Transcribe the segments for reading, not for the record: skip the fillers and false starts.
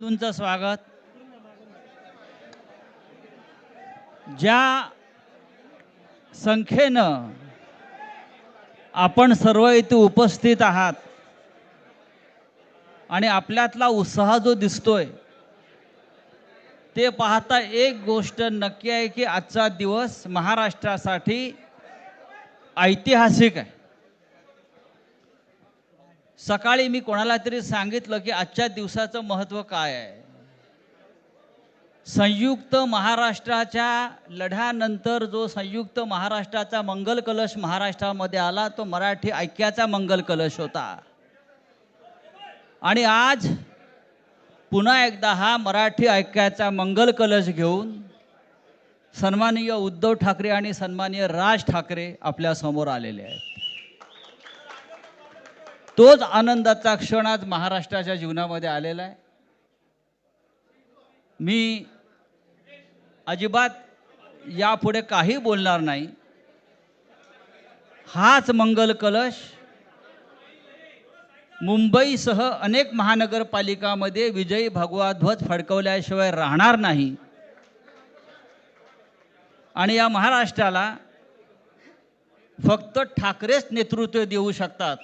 तुमचं स्वागत. ज्या संख्येनं आपण सर्व इथे उपस्थित आहात आणि आपल्यातला उत्साह जो दिसतोय ते पाहता एक गोष्ट नक्की आहे की आजचा दिवस महाराष्ट्रासाठी ऐतिहासिक आहे. सकाळी मी कोणाला तरी सांगितलं की आजच्या दिवसाचं महत्त्व काय आहे. संयुक्त महाराष्ट्राच्या लढ्यानंतर जो संयुक्त महाराष्ट्राचा मंगल कलश महाराष्ट्रामध्ये आला तो मराठी ऐक्याचा मंगल कलश होता. आणि आज पुन्हा एकदा हा मराठी ऐक्याचा मंगल कलश घेऊन सन्माननीय उद्धव ठाकरे आणि सन्माननीय राज ठाकरे आपल्या समोर आलेले आहेत. तोच आनंदाचा क्षण आज महाराष्ट्राच्या जीवनामध्ये आलेला आहे. मी अजिबात यापुढे काही बोलणार नाही. हाच मंगल कलश मुंबईसह अनेक महानगरपालिकांमध्ये विजयी भगवा ध्वज फडकवल्याशिवाय राहणार नाही. आणि या महाराष्ट्राला फक्त ठाकरेच नेतृत्व देऊ शकतात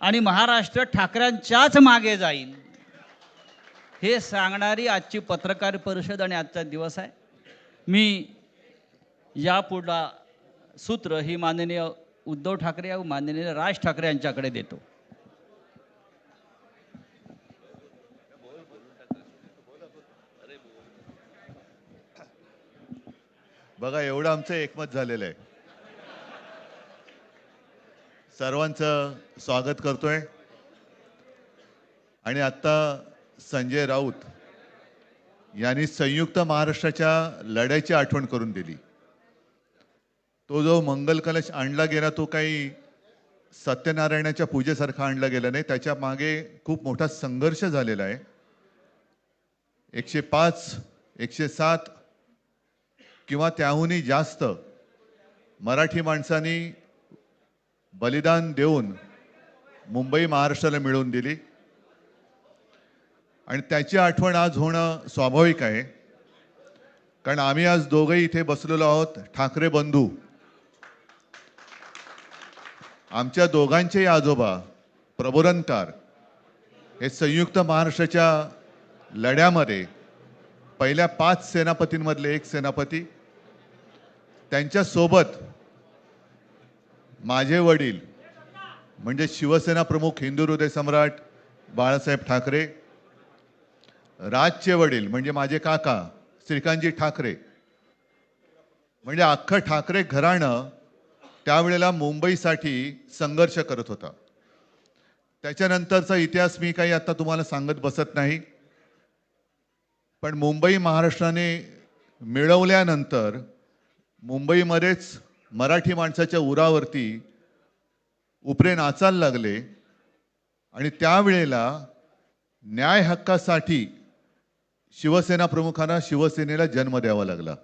आणि महाराष्ट्र ठाकरेंच्याच मागे जाईल हे सांगणारी आजची पत्रकार परिषद आणि आजचा दिवस आहे. मी यापुढला सूत्र ही माननीय उद्धव ठाकरे व माननीय राज ठाकरे यांच्याकडे देतो. बघा एवढं आमचं एकमत झालेलं आहे. सर्वांचं स्वागत करतोय. आणि आता संजय राऊत यांनी संयुक्त महाराष्ट्राच्या लढ्याची आठवण करून दिली. तो जो मंगल कलश आणला गेला तो काही सत्यनारायणाच्या पूजेसारखा आणला गेला नाही. त्याच्या मागे खूप मोठा संघर्ष झालेला आहे. 105 107 किंवा त्याहूनही जास्त मराठी माणसांनी बलिदान देऊन मुंबई महाराष्ट्राला मिळवून दिली आणि त्याची आठवण आज होणं स्वाभाविक आहे. कारण आम्ही आज दोघंही इथे बसलेलो आहोत ठाकरे बंधू. आमच्या दोघांचेही आजोबा प्रबोधनकार हे संयुक्त महाराष्ट्राच्या लढ्यामध्ये पहिल्या 5 सेनापतींमधले एक सेनापती. त्यांच्यासोबत माझे वडील म्हणजे शिवसेना प्रमुख हिंदू हृदय सम्राट बाळासाहेब ठाकरे, राजचे वडील म्हणजे माझे काका श्रीकांतजी ठाकरे, म्हणजे अख्खं ठाकरे घराणं त्यावेळेला मुंबईसाठी संघर्ष करत होता. त्याच्यानंतरचा इतिहास मी काही आता तुम्हाला सांगत बसत नाही. पण मुंबई महाराष्ट्राने मिळवल्यानंतर मुंबईमध्येच मराठी माणसाच्या उरावरती उपरे नाचायला लागले आणि त्यावेळेला न्याय हक्कासाठी शिवसेना प्रमुखांना शिवसेनेला जन्म द्यावा लागला.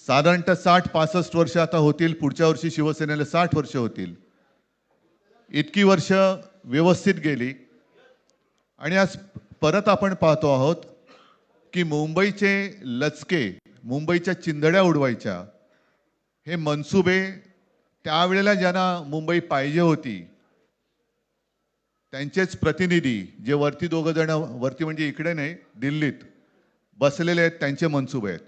साधारणतः 60-65 वर्ष आता होतील. पुढच्या वर्षी शिवसेनेला 60 वर्ष होतील. इतकी वर्ष व्यवस्थित गेली आणि आज परत आपण पाहतो आहोत की मुंबईचे लचके, मुंबईच्या चिंधड्या उडवायच्या हे मनसुबे त्यावेळेला ज्यांना मुंबई पाहिजे होती त्यांचेच प्रतिनिधी जे वरती दोघं जण, वरती म्हणजे इकडे नाही दिल्लीत बसलेले आहेत, त्यांचे मनसुबे आहेत.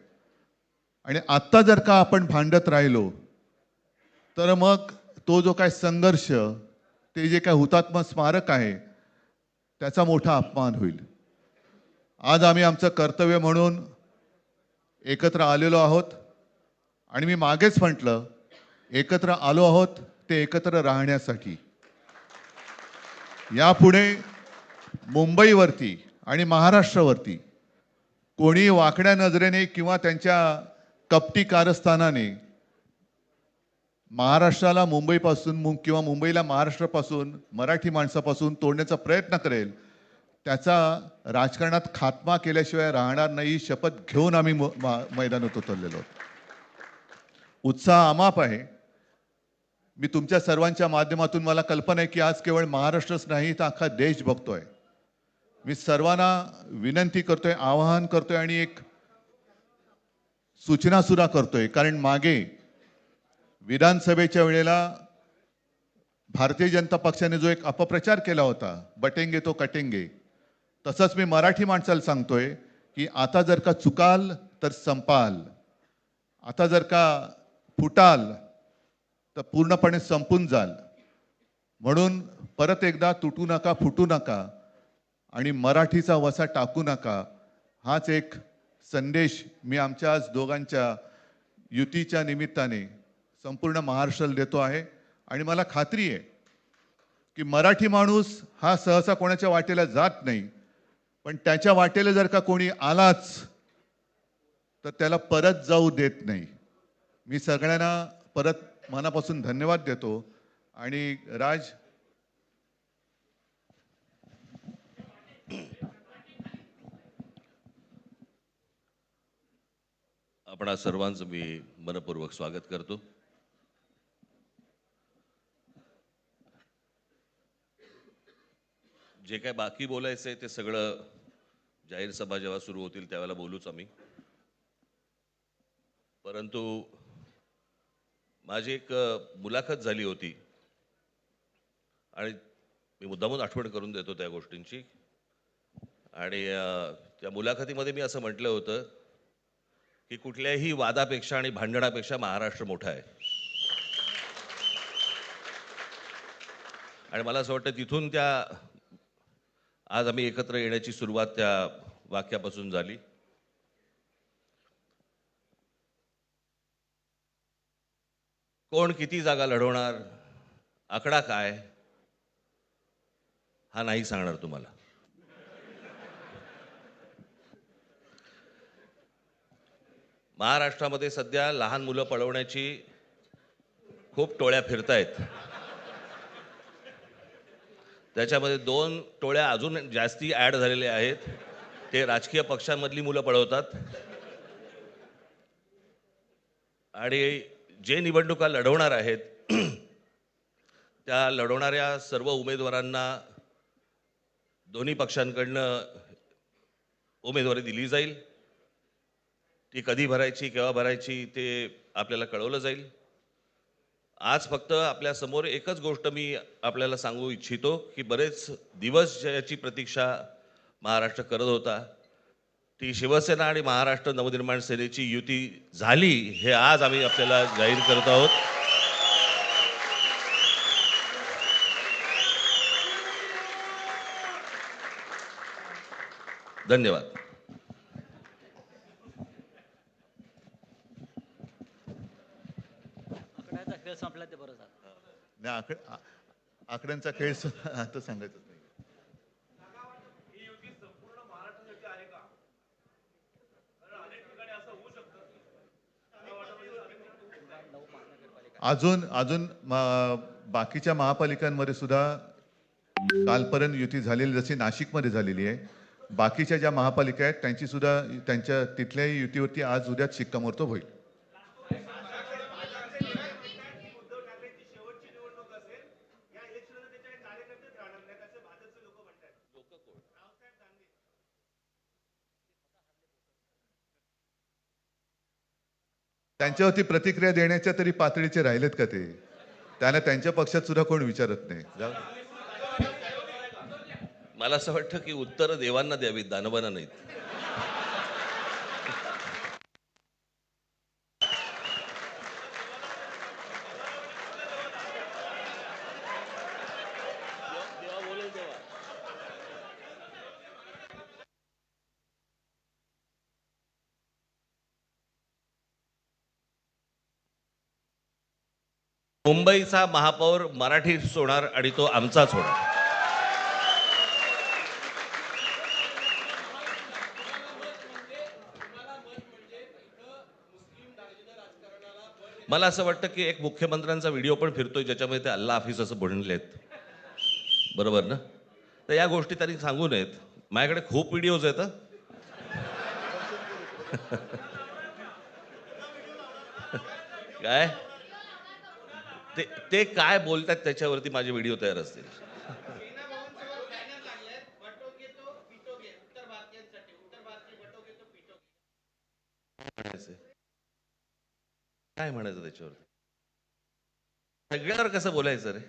आणि आत्ता जर का आपण भांडत राहिलो तर मग तो जो काय संघर्ष, ते जे काय हुतात्मा स्मारक आहे त्याचा मोठा अपमान होईल. आज आम्ही आमचं कर्तव्य म्हणून एकत्र आलेलो आहोत आणि मी मागेच म्हटलं एकत्र आलो आहोत ते एकत्र राहण्यासाठी. यापुढे मुंबईवरती आणि महाराष्ट्रावरती कोणी वाकड्या नजरेने किंवा त्यांच्या कपटी कारस्थानाने महाराष्ट्राला मुंबईपासून किंवा मुंबईला महाराष्ट्रापासून, मराठी माणसापासून तोडण्याचा प्रयत्न करेल त्याचा राजकारणात खात्मा केल्याशिवाय राहणार नाही. शपथ घेऊन आम्ही मैदानात उतरलेलो आहोत. उत्साह अमाप आहे. मी तुमच्या सर्वांच्या माध्यमातून मला कल्पना आहे की आज केवळ महाराष्ट्रच नाही तर अख्खा देश बघतोय. मी सर्वांना विनंती करतोय, आवाहन करतोय आणि एक सूचना सुद्धा करतोय, कारण मागे विधानसभेच्या वेळेला भारतीय जनता पक्षाने जो एक अपप्रचार केला होता, बटेंगे तो कटेंगे, तसंच मी मराठी माणसाला सांगतोय की आता जर का चुकाल तर संपाल, आता जर का फुटाल तर पूर्णपणे संपून जाल. म्हणून परत एकदा तुटू नका, फुटू नका आणि मराठीचा वसा टाकू नका, हाच एक संदेश मी आमच्या आज दोघांच्या युतीच्या निमित्ताने संपूर्ण महाराष्ट्राला देतो आहे. आणि मला खात्री आहे की मराठी माणूस हा सहसा कोणाच्या वाटेला जात नाही, पण त्याच्या वाटेला जर का कोणी आलाच तर त्याला परत जाऊ देत नाही. मी सगळ्यांना परत मनापासून धन्यवाद देतो. आणि राज, आपणा सर्वांचं मी मनपूर्वक स्वागत करतो. जे काय बाकी बोलायचं आहे ते सगळं जाहीर सभा जेव्हा सुरू होतील त्यावेळेला बोलूच आम्ही. परंतु माझी एक मुलाखत झाली होती आणि मी मुद्दामून आठवण करून देतो त्या गोष्टींची. आणि त्या मुलाखतीमध्ये मी असं म्हटलं होतं की कुठल्याही वादापेक्षा आणि भांडणापेक्षा महाराष्ट्र मोठा आहे. आणि मला असं वाटतं तिथून त्या आज आम्ही एकत्र येण्याची सुरुवात त्या वाक्यापासून झाली. कोण किती जागा लढवणार, आकडा काय, हा नाही सांगणार तुम्हाला. महाराष्ट्रामध्ये सध्या लहान मुलं पळवण्याची खूप टोळ्या फिरतायत. त्याच्यामध्ये 2 टोळ्या अजून जास्ती ॲड झालेल्या आहेत. ते राजकीय पक्षांमधली मुलं पळवतात आणि जे निवडणुका लढवणार आहेत त्या लढवणाऱ्या सर्व उमेदवारांना दोन्ही पक्षांकडनं उमेदवारी दिली जाईल. ती कधी भरायची, केव्हा भरायची ते आपल्याला कळवलं जाईल. आज फक्त आपल्या समोर एकच गोष्ट मी आपल्याला सांगू इच्छितो की बरेच दिवस ज्याची प्रतीक्षा महाराष्ट्र करत होता, ती शिवसेना आणि महाराष्ट्र नवनिर्माण सेनेची युती झाली, हे आज आम्ही आपल्याला जाहीर करत आहोत. धन्यवाद. आकड्याचा खेळ संपला ते बरं झालं. नाही, आकड्यांचा खेळ सुद्धा आता सांगायचं नाही. अजून अजून बाकीच्या महापालिकांमध्ये सुद्धा कालपर्यंत युती झालेली, जशी नाशिकमध्ये झालेली आहे, बाकीच्या ज्या महापालिका आहेत त्यांची सुद्धा त्यांच्या तिथल्याही युतीवरती आज उद्याच शिक्कामोर्तब होईल. त्यांच्यावरती प्रतिक्रिया देण्याच्या तरी पातळीचे राहिलेत का ते? त्यांना त्यांच्या पक्षात सुद्धा कोण विचारत नाही. जाऊ दे. मला असं वाटतं की उत्तरं देवांना द्यावीत, दानवांना नाहीत. मुंबईचा महापौर मराठीच होणार आणि तो आमचाच होणार. मला असं वाटतं की एक मुख्यमंत्र्यांचा व्हिडिओ पण फिरतोय ज्याच्यामध्ये ते अल्ला हाफिज असं बनलेत, बरोबर ना? तर या गोष्टी त्यांनी सांगू नयेत. माझ्याकडे खूप व्हिडिओज आहेत. काय ते काय बोलतात त्याच्यावरती माझे व्हिडिओ तयार असतील. म्हणायचंय? काय म्हणायचं त्याच्यावर? सगळ्यावर कसं बोलायचं रे?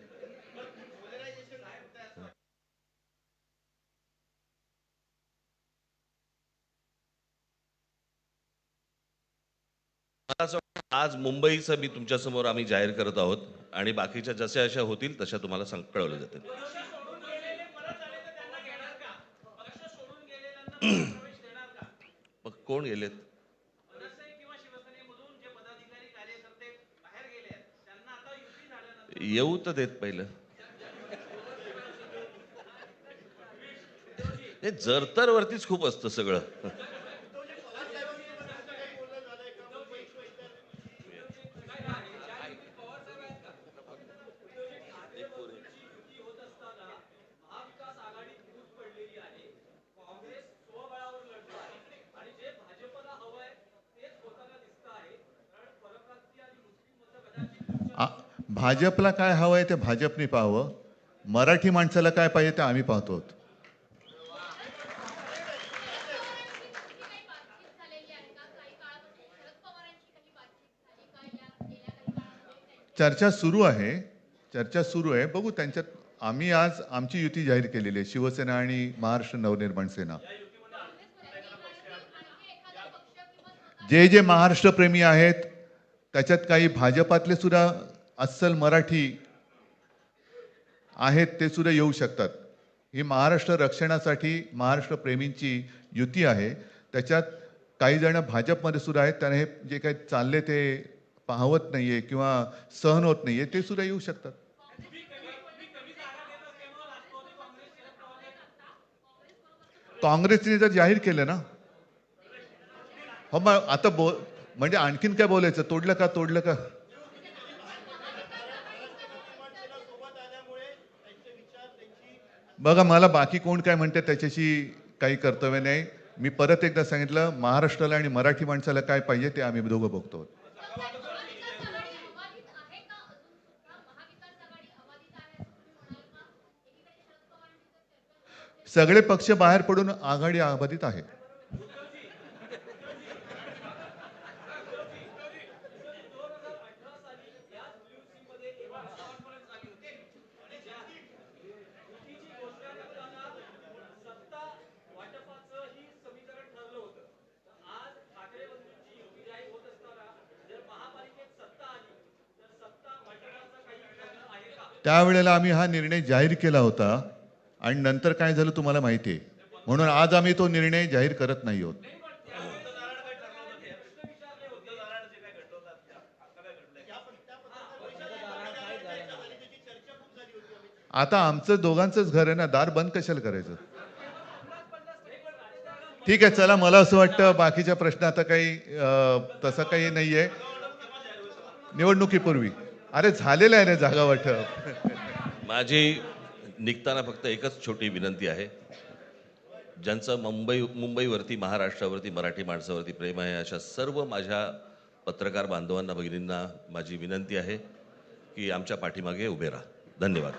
मला असं वाटतं आज मुंबईचं मी तुमच्यासमोर आम्ही जाहीर करत आहोत आणि बाकीच्या जशा अशा होतील तशा तुम्हाला कळवलं जातील. मग कोण गेलेत? येऊ तर देत पहिलं. हे जरतर वरतीच खूप असतं सगळं. आ- भाजपला काय हवं आहे ते भाजपने पाहावं. मराठी माणसाला काय पाहिजे ते आम्ही पाहतो. चर्चा सुरू आहे. चर्चा सुरू आहे. बघू त्यांच्यात. आम्ही आज आमची युती जाहीर केलेली आहे, शिवसेना आणि महाराष्ट्र नवनिर्माण सेना. जे जे महाराष्ट्रप्रेमी आहेत त्याच्यात काही भाजपातले सुद्धा अस्सल मराठी आहेत, ते सुद्धा येऊ शकतात. ही महाराष्ट्र रक्षणासाठी महाराष्ट्र प्रेमींची युती आहे. त्याच्यात काही जण भाजपमध्ये सुद्धा आहेत. त्यांना हे जे काही चालले ते पाहवत नाहीये किंवा सहन होत नाहीये, ते सुद्धा येऊ शकतात. काँग्रेसने जर जाहीर केलं ना, हो मग आता म्हणजे आणखीन काय बोलायचं? तोडलं का तोडलं का? बघा, मला बाकी कोण काय म्हणते त्याच्याशी काही कर्तव्य नाही. मी परत एकदा सांगितलं, महाराष्ट्राला आणि मराठी माणसाला काय पाहिजे ते आम्ही दोघं बघतो. सगळे पक्ष बाहेर पडून आघाडी अबाधित आहे. त्यावेळेला आम्ही हा निर्णय जाहीर केला होता आणि नंतर काय झालं तुम्हाला माहिती आहे. म्हणून आज आम्ही तो निर्णय जाहीर करत नाही आहोत. आता आमचं दोघांचंच घर आहे ना, दार बंद कशाला करायचं? ठीक आहे, चला. मला असं वाटतं बाकीच्या प्रश्न आता काही तसं काही नाहीये. निवडणुकीपूर्वी अरे झालेलं आहे ना जागा वाटप. माझी निघताना फक्त एकच छोटी विनंती आहे. ज्यांचं मुंबईवरती, महाराष्ट्रावरती, मराठी माणसावरती प्रेम आहे, अशा सर्व माझ्या पत्रकार बांधवांना, भगिनींना माझी विनंती आहे की आमच्या पाठीमागे उभे राहा. धन्यवाद.